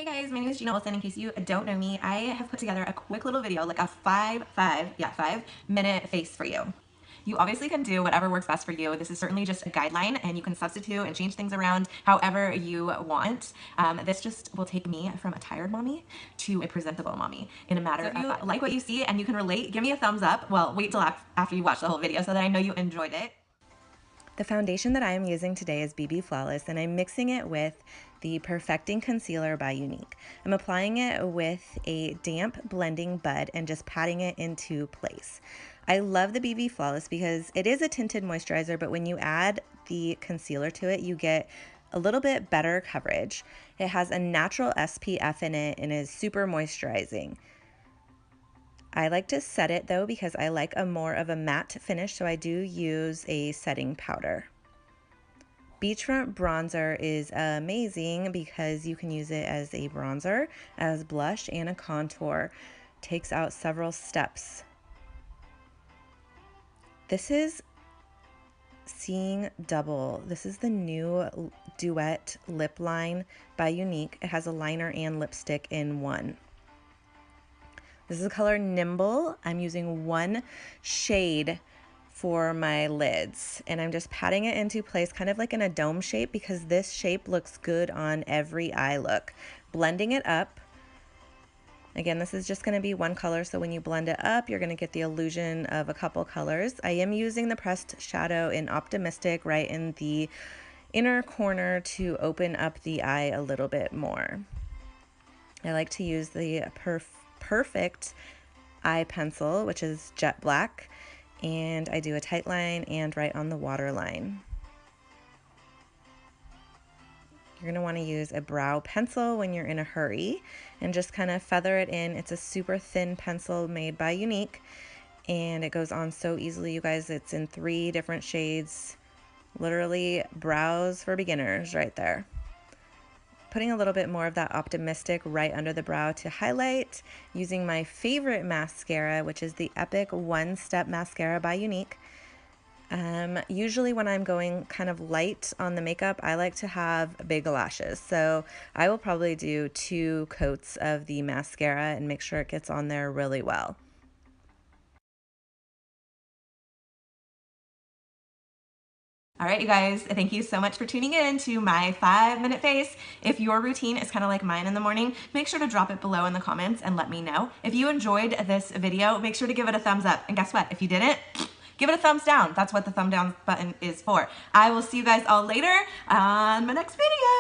Hey guys, my name is Gina Olsen. In case you don't know me, I have put together a quick little video, like a 5-minute face for you. You obviously can do whatever works best for you. This is certainly just a guideline and you can substitute and change things around however you want. This just will take me from a tired mommy to a presentable mommy in a matter of 5 minutes. Like what you see and you can relate, give me a thumbs up. Well, wait till after you watch the whole video so that I know you enjoyed it. The foundation that I am using today is BB Flawless, and I'm mixing it with the Perfecting Concealer by Younique. I'm applying it with a damp blending bud and just patting it into place. I love the BB Flawless because it is a tinted moisturizer, but when you add the concealer to it, you get a little bit better coverage. It has a natural SPF in it and is super moisturizing. I like to set it though because I like a more of a matte finish, so I do use a setting powder. BeachFront bronzer is amazing because you can use it as a bronzer, as blush, and a contour. Takes out several steps. This is Seeing Double. This is the new Duet lip line by Younique. It has a liner and lipstick in one. This is the color Nimble. I'm using one shade for my lids and I'm just patting it into place kind of like in a dome shape because this shape looks good on every eye look. Blending it up. Again, this is just going to be one color, so when you blend it up, you're going to get the illusion of a couple colors. I am using the pressed shadow in Optimistic right in the inner corner to open up the eye a little bit more. I like to use the Perfect eye pencil, which is jet black, and I do a tight line and right on the waterline. You're going to want to use a brow pencil when you're in a hurry and just kind of feather it in. It's a super thin pencil made by Younique and it goes on so easily, you guys. It's in 3 different shades. Literally brows for beginners right there. Putting a little bit more of that Optimistic right under the brow to highlight, using my favorite mascara, which is the Epic One Step Mascara by Younique. Usually when I'm going kind of light on the makeup, I like to have big lashes. So I will probably do 2 coats of the mascara and make sure it gets on there really well. All right, you guys, thank you so much for tuning in to my 5-minute face. If your routine is kind of like mine in the morning, make sure to drop it below in the comments and let me know. If you enjoyed this video, make sure to give it a thumbs up. And guess what? If you didn't, give it a thumbs down. That's what the thumb down button is for. I will see you guys all later on my next video.